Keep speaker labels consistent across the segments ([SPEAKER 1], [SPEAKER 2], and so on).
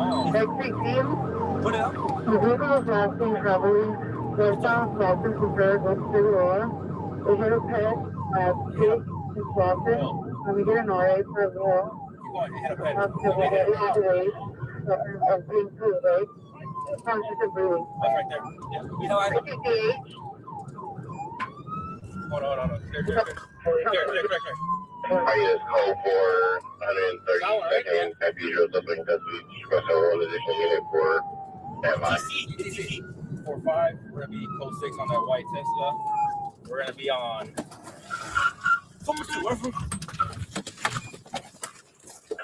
[SPEAKER 1] At 6 p.m., the vehicle was last seen traveling westbound Slauson from Paraguay to Figueroa. They hit a pet at Pig and Slauson, and we get an RA per wall. So we get it out of the way of being food, right? Conscious and breathing.
[SPEAKER 2] That's right there. Yeah. You know, I hold on. Here.
[SPEAKER 3] I just called for 132nd Cathedral Dublin Custody Special Organization Unit for MI.
[SPEAKER 2] TC 45. We're gonna be code 6 on that white Tesla. We're gonna be on.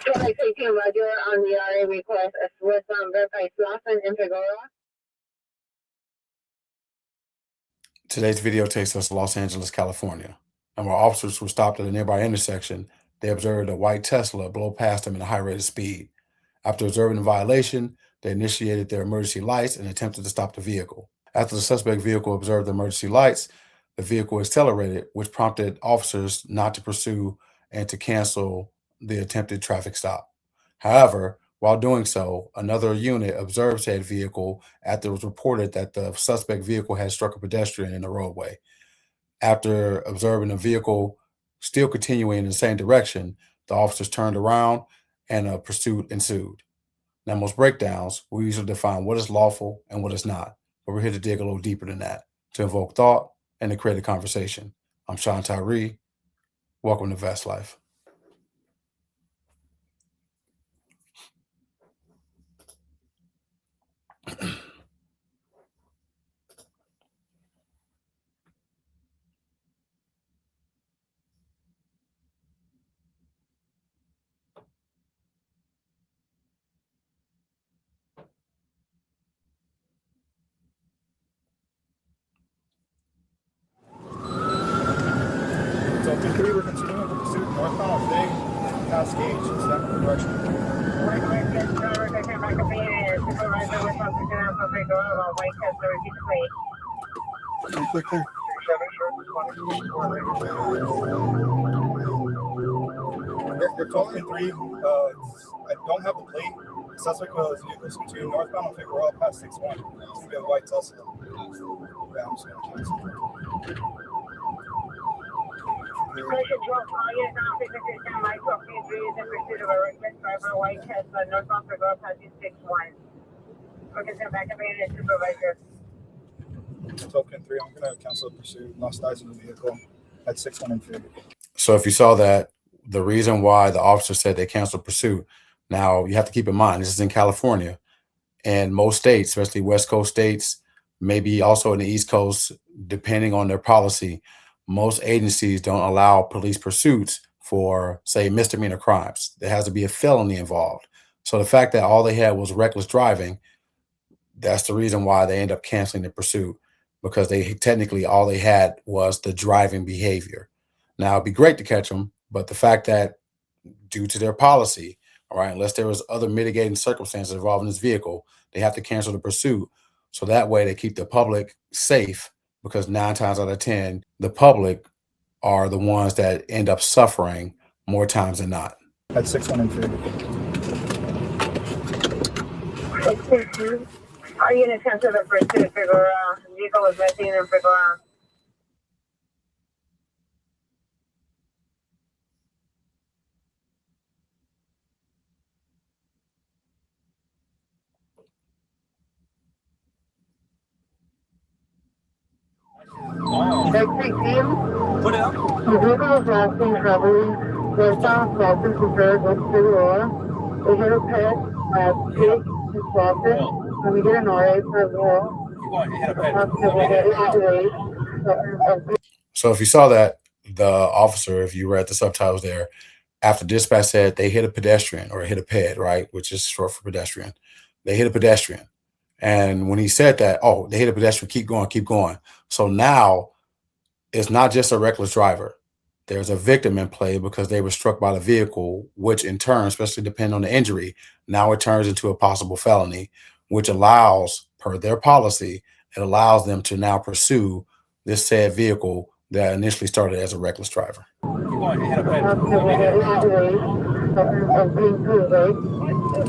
[SPEAKER 1] Can I take you, Roger, on the RA request as westbound Verify Slauson and Figueroa?
[SPEAKER 4] Today's video takes us to Los Angeles, California, and while officers were stopped at a nearby intersection, they observed a white Tesla blow past them at a high rate of speed. After observing the violation, they initiated their emergency lights and attempted to stop the vehicle. After the suspect vehicle observed the emergency lights, the vehicle accelerated, which prompted officers not to pursue and to cancel the attempted traffic stop. However, while doing so, another unit observed said vehicle after it was reported that the suspect vehicle had struck a pedestrian in the roadway. After observing the vehicle still continuing in the same direction, the officers turned around and a pursuit ensued. Now, most breakdowns, we usually define what is lawful and what is not, but we're here to dig a little deeper than that, to invoke thought and to create a conversation. I'm Sean Tyree. Welcome to Vest Life.
[SPEAKER 5] So P3, we're continuing the pursuit northbound Big past Gage, it's that direction. Click there. They're 12 and 3. I don't have the plate. The suspect was continuing northbound on Figueroa past 6-1. It's going to be a white Tesla. Yeah, I'm just going to cancel it.
[SPEAKER 1] White Tesla, northbound Figueroa, passing 6-1. We're going to back up in supervisor.
[SPEAKER 5] Token 3, I'm going to cancel the pursuit. Lost eyes in the vehicle at 6-1 and 3.
[SPEAKER 4] So if you saw that, the reason why the officer said they canceled pursuit, now you have to keep in mind, this is in California, and most states, especially West Coast states, maybe also in the East Coast, depending on their policy, most agencies don't allow police pursuits for, say, misdemeanor crimes. There has to be a felony involved. So the fact that all they had was reckless driving, that's the reason why they end up canceling the pursuit, because they technically all they had was the driving behavior. Now, it'd be great to catch them, but the fact that due to their policy, all right, unless there was other mitigating circumstances involved in this vehicle, they have to cancel the pursuit. So that way they keep the public safe, because 9 times out of 10, the public are the ones that end up suffering more times than not.
[SPEAKER 5] At 6-1 and
[SPEAKER 1] 3. Are you going to cancel the pursuit, Figueroa? The vehicle was missing in Figueroa. At 6 p.m.,
[SPEAKER 2] Put it up.
[SPEAKER 1] the vehicle was last seen traveling westbound Slauson from Paraguay to Figueroa. They hit a pet at Pig and Slauson, and we get an RA per wall. So we get it out of the way.
[SPEAKER 4] So if you saw that, the officer, if you read the subtitles there, after dispatch said they hit a pedestrian or hit a ped, right, which is short for pedestrian, they hit a pedestrian. And when he said that, oh, they hit a pedestrian, keep going, keep going. So now it's not just a reckless driver. There's a victim in play because they were struck by the vehicle, which in turn, especially depending on the injury, now it turns into a possible felony, which allows, per their policy, it allows them to now pursue this said vehicle that initially started as a reckless driver.
[SPEAKER 2] Keep going. Hit a ped.
[SPEAKER 1] So we get it out of the way of being through, right?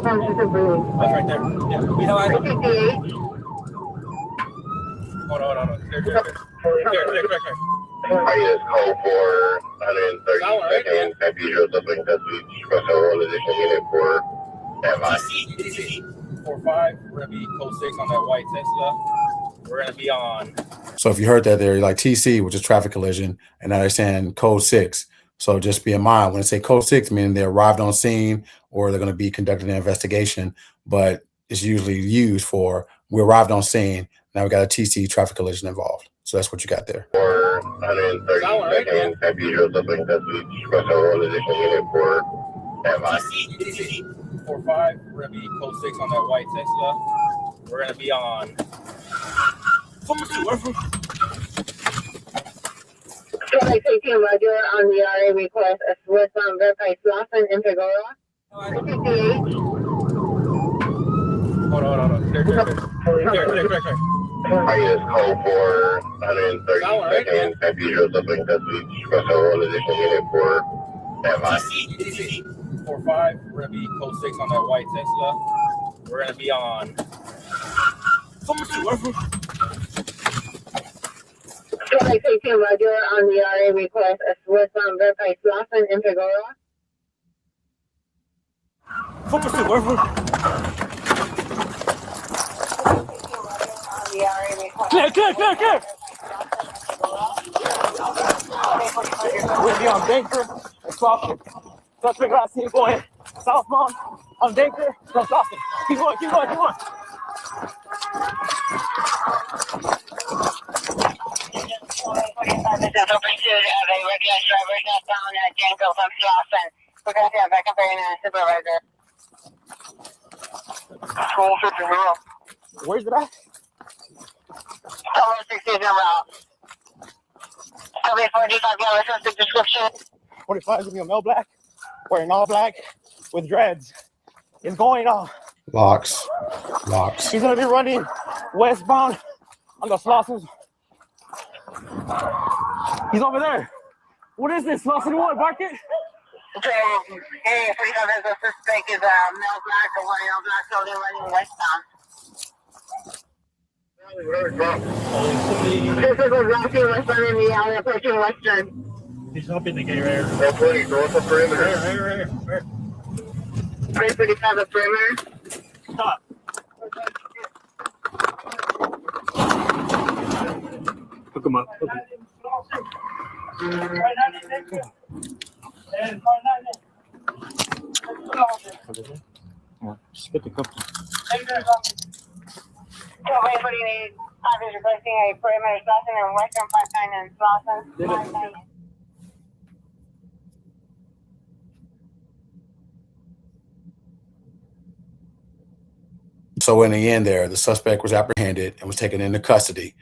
[SPEAKER 1] Conscious of breathing.
[SPEAKER 2] That's right there. Yeah. We have eyes.
[SPEAKER 1] 58.
[SPEAKER 2] Hold on. Clear.
[SPEAKER 3] Highest code for 132nd Cathedral Suffering Custody. Request one additional unit for standby.
[SPEAKER 2] TC. 45. We're gonna be code 6 on that white Tesla. We're gonna be on.
[SPEAKER 4] So if you heard that there, like TC, which is traffic collision, and now they're saying code 6. So just be in mind when they say code 6, meaning they arrived on scene or they're going to be conducting an investigation, but it's usually used for we arrived on scene. Now we got a TC, traffic collision, involved. So that's what you got there.
[SPEAKER 3] For 132nd Cathedral Suffering Custody. Request one additional unit for standby.
[SPEAKER 2] TC. 45. We're gonna be code 6 on that white Tesla. We're gonna be on.
[SPEAKER 1] Traffic 16 Roger on the RA request as westbound Verify Slauson in Figueroa. 58.
[SPEAKER 2] Hold on. Clear.
[SPEAKER 3] Highest code for 132nd Cathedral Suffering Custody. Request one additional unit for standby.
[SPEAKER 2] TC. 45. We're gonna be code 6 on that white Tesla. We're gonna be on.
[SPEAKER 1] Traffic 16 Roger on the RA request as westbound Verify Slauson in Figueroa.
[SPEAKER 2] Clear. We'll be on Baker and Slauson. Suspect last seen going southbound on Baker from Slauson. Keep going.
[SPEAKER 1] This is open pursuit of a regular driver southbound at Django from Slauson. We're going to have back and very nice supervisor. 1250.
[SPEAKER 2] Where's it at?
[SPEAKER 1] 60 route. Okay, 45, yeah, listen to the description.
[SPEAKER 2] 45 is gonna be a male black, wearing all black with dreads. It's going on.
[SPEAKER 4] Locks.
[SPEAKER 2] He's gonna be running westbound on the Slauson. He's over there. What is this? Slauson 1, park it?
[SPEAKER 1] Okay, hey, 45 is a suspect is male black or wearing all black clothing running westbound. This is a Rocky westbound in the alley approaching western.
[SPEAKER 6] He's up in the gate right here.
[SPEAKER 3] 120 north of perimeter.
[SPEAKER 6] Right.
[SPEAKER 1] 345 the perimeter.
[SPEAKER 6] Stop. Hook him up. Just get the cup.
[SPEAKER 1] So, what do you need? Officers requesting a perimeter Slauson and western 59 and Slauson.
[SPEAKER 4] So in the end there, the suspect was apprehended and was taken into custody,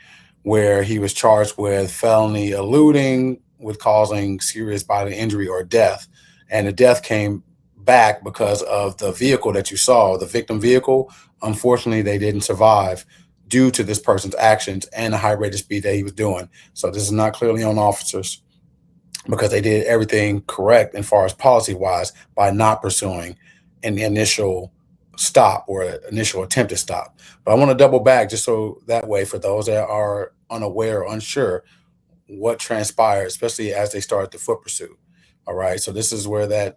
[SPEAKER 4] where he was charged with felony eluding with causing serious bodily injury or death. And the death came back because of the vehicle that you saw, the victim vehicle. Unfortunately, they didn't survive due to this person's actions and the high rate of speed that he was doing. So this is not clearly on officers because they did everything correct as far as policy-wise by not pursuing an initial stop or an initial attempted stop. But I want to double back just so that way for those that are unaware or unsure what transpired, especially as they started the foot pursuit. All right. So this is where that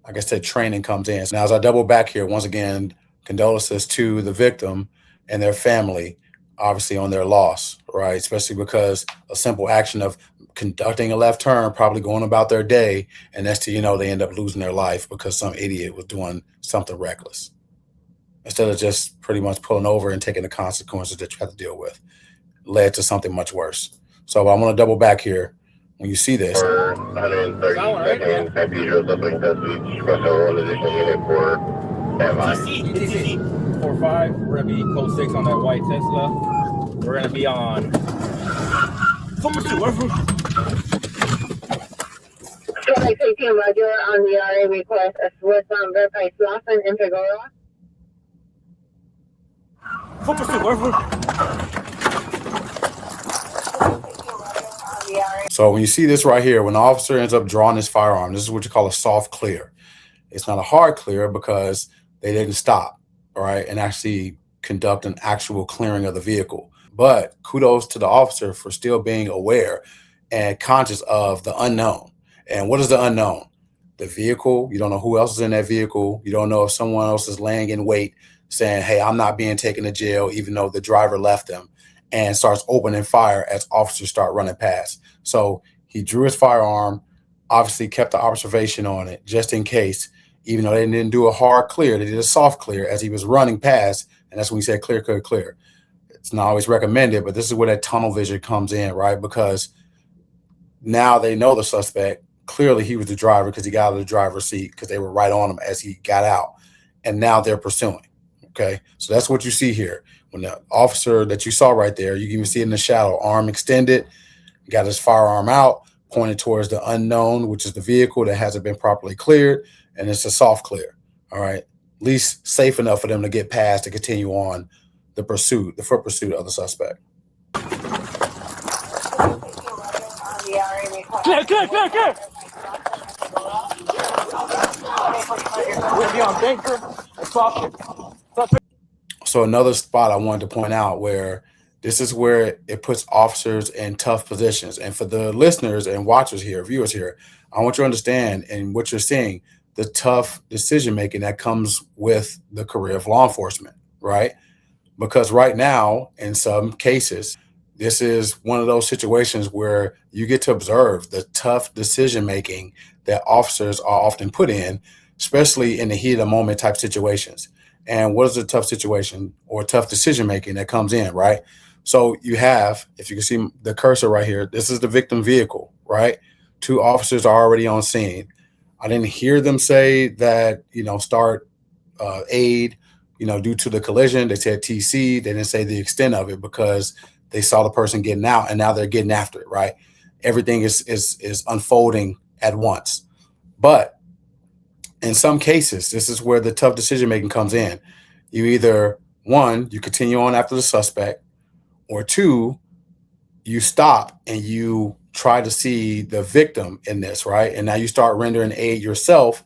[SPEAKER 4] like I said, training comes in. So now as I double back here, once again, condolences to the victim and their family, obviously on their loss, right? Especially because a simple action of conducting a left turn, probably going about their day, and next thing you know, they end up losing their life because some idiot was doing something reckless. Instead of just pretty much pulling over and taking the consequences that you have to deal with, led to something much worse. So I want to double back here. When you see this,
[SPEAKER 3] 132nd Cathedral Suffering Custody. Request one additional unit for standby.
[SPEAKER 2] TC 45. We're gonna be code 6 on that white Tesla. We're gonna be on.
[SPEAKER 1] Traffic 16 Roger on the RA request as westbound Verify Slauson in Figueroa.
[SPEAKER 4] so when you see this right here, when the officer ends up drawing his firearm, this is what you call a soft clear. It's not a hard clear because they didn't stop, all right, and actually conduct an actual clearing of the vehicle. But kudos to the officer for still being aware and conscious of the unknown. And what is the unknown? The vehicle. You don't know who else is in that vehicle. You don't know if someone else is laying in wait saying, hey, I'm not being taken to jail, even though the driver left them, and starts opening fire as officers start running past. So he drew his firearm, obviously kept the observation on it just in case, even though they didn't do a hard clear, they did a soft clear as he was running past. And that's when he said clear, clear, clear. It's not always recommended, but this is where that tunnel vision comes in, right? Because now they know the suspect. Clearly he was the driver because he got out of the driver's seat because they were right on him as he got out. And now they're pursuing. Okay, so that's what you see here. When the officer that you saw right there, you can even see it in the shadow, arm extended, got his firearm out, pointed towards the unknown, which is the vehicle that hasn't been properly cleared, and it's a soft clear. All right, at least safe enough for them to get past to continue on the pursuit, the foot pursuit of the suspect.
[SPEAKER 2] Clear, clear, clear, clear. We'll be on Baker and Crawford.
[SPEAKER 4] So another spot I wanted to point out where this is where it puts officers in tough positions. And for the listeners and watchers here, viewers here, I want you to understand and what you're seeing, the tough decision-making that comes with the career of law enforcement, right? Because right now, in some cases, this is one of those situations where you get to observe the tough decision-making that officers are often put in, especially in the heat of the moment type situations. And what is a tough situation or tough decision-making that comes in, right? So you have, if you can see the cursor right here, this is the victim vehicle, right? 2 officers are already on scene. I didn't hear them say that, start aid, due to the collision. They said TC. They didn't say the extent of it because they saw the person getting out and now they're getting after it, right? Everything is unfolding at once. But in some cases, this is where the tough decision-making comes in. You either, 1, you continue on after the suspect, or 2, you stop and you try to see the victim in this, right? And now you start rendering aid yourself,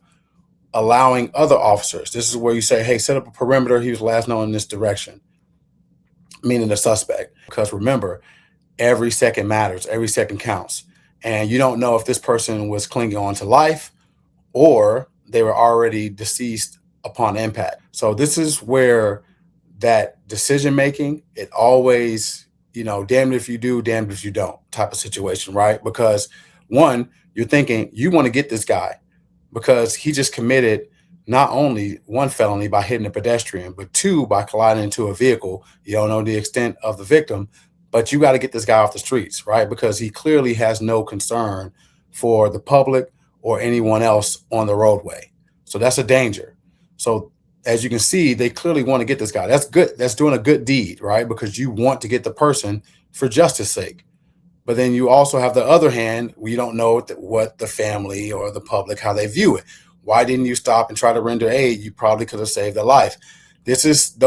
[SPEAKER 4] allowing other officers. This is where you say, hey, set up a perimeter. He was last known in this direction, meaning the suspect. Because remember, every second matters. Every second counts. And you don't know if this person was clinging on to life or they were already deceased upon impact. So this is where that decision-making, it always, damned if you do, damned if you don't type of situation, right? Because 1, you're thinking you want to get this guy because he just committed not only 1 felony by hitting a pedestrian, but 2 by colliding into a vehicle. You don't know the extent of the victim, but you got to get this guy off the streets, right? Because he clearly has no concern for the public or anyone else on the roadway. So that's a danger. So as you can see, they clearly want to get this guy. That's good. That's doing a good deed, right? Because you want to get the person for justice sake. But then you also have the other hand, we don't know what the family or the public, how they view it. Why didn't you stop and try to render aid? You probably could have saved their life. These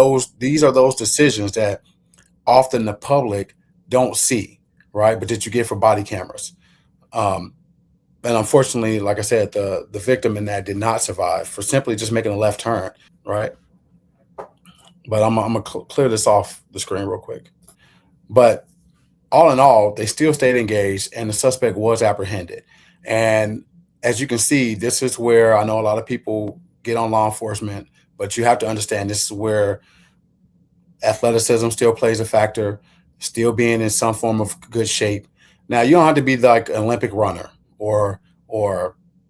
[SPEAKER 4] are those decisions that often the public don't see, right? But that you get for body cameras. And unfortunately, like I said, the victim in that did not survive for simply just making a left turn, right? But I'm going to clear this off the screen real quick. But all in all, they still stayed engaged and the suspect was apprehended. And as you can see, this is where I know a lot of people get on law enforcement, but you have to understand this is where athleticism still plays a factor, still being in some form of good shape. Now, you don't have to be like an Olympic runner or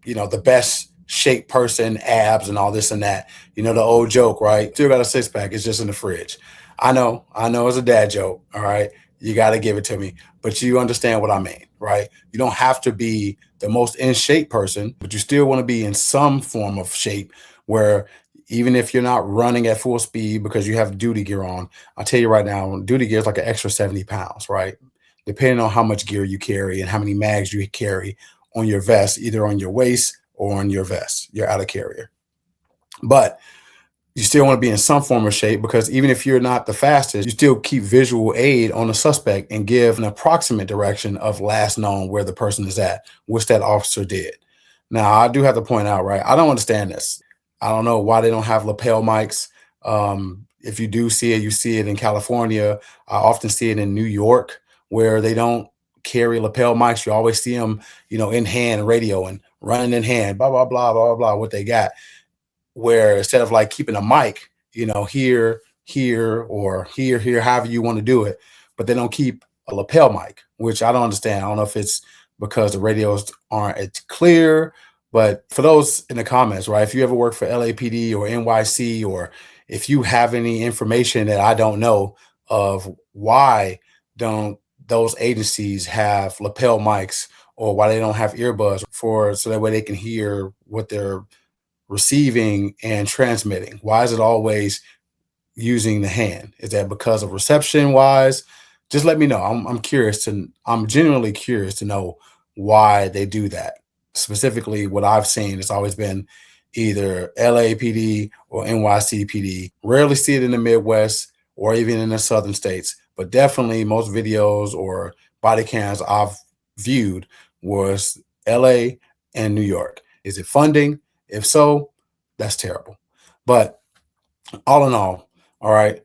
[SPEAKER 4] the best shaped person, abs and all this and that. The old joke, right? Still got a 6-pack. It's just in the fridge. I know it's a dad joke. All right. You got to give it to me, but you understand what I mean, right? You don't have to be the most in shape person, but you still want to be in some form of shape where even if you're not running at full speed because you have duty gear on, I'll tell you right now, duty gear is like an extra 70 pounds, right? Depending on how much gear you carry and how many mags you carry on your vest, either on your waist or on your vest, your outer carrier. But you still want to be in some form of shape because even if you're not the fastest, you still keep visual aid on the suspect and give an approximate direction of last known where the person is at, which that officer did. Now, I do have to point out, right? I don't understand this. I don't know why they don't have lapel mics. If you do see it, you see it in California. I often see it in New York where they don't carry lapel mics. You always see them, in hand radio and running in hand, blah, blah, blah, blah, blah, what they got. Where instead of like keeping a mic, here, or here, however you want to do it, but they don't keep a lapel mic, which I don't understand. I don't know if it's because the radios aren't as clear, but for those in the comments, right? If you ever work for LAPD or NYC, or if you have any information that I don't know of, why don't those agencies have lapel mics, or why they don't have earbuds so that way they can hear what they're receiving and transmitting? Why is it always using the hand? Is that because of reception wise? Just let me know. I'm genuinely curious to know why they do that. Specifically, what I've seen has always been either LAPD or NYCPD. Rarely see it in the Midwest or even in the southern states, but definitely most videos or body cams I've viewed was LA and New York. Is it funding? If so, that's terrible. But all in all right.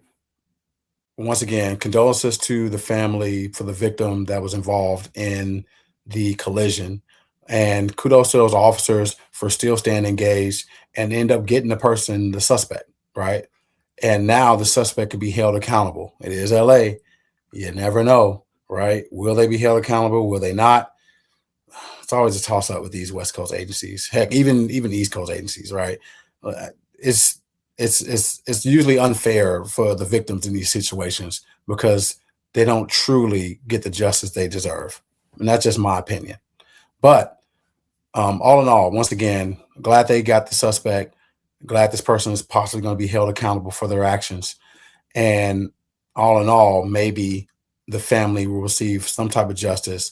[SPEAKER 4] Once again, condolences to the family for the victim that was involved in the collision. And kudos to those officers for still staying engaged and end up getting the suspect, right? And now the suspect could be held accountable. It is LA. You never know, right? Will they be held accountable? Will they not? It's always a toss up with these West Coast agencies. Heck, even East Coast agencies, right? It's usually unfair for the victims in these situations because they don't truly get the justice they deserve. And that's just my opinion. But all in all, once again, glad they got the suspect. Glad this person is possibly going to be held accountable for their actions. And all in all, maybe the family will receive some type of justice.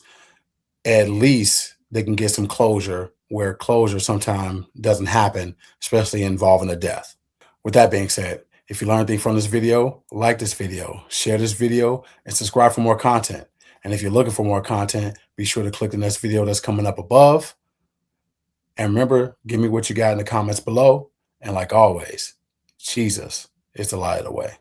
[SPEAKER 4] At least they can get some closure, where closure sometimes doesn't happen, especially involving a death. With that being said, if you learned anything from this video, like this video, share this video, and subscribe for more content. And if you're looking for more content, be sure to click the next video that's coming up above. And remember, give me what you got in the comments below. And like always, Jesus is the light of the way.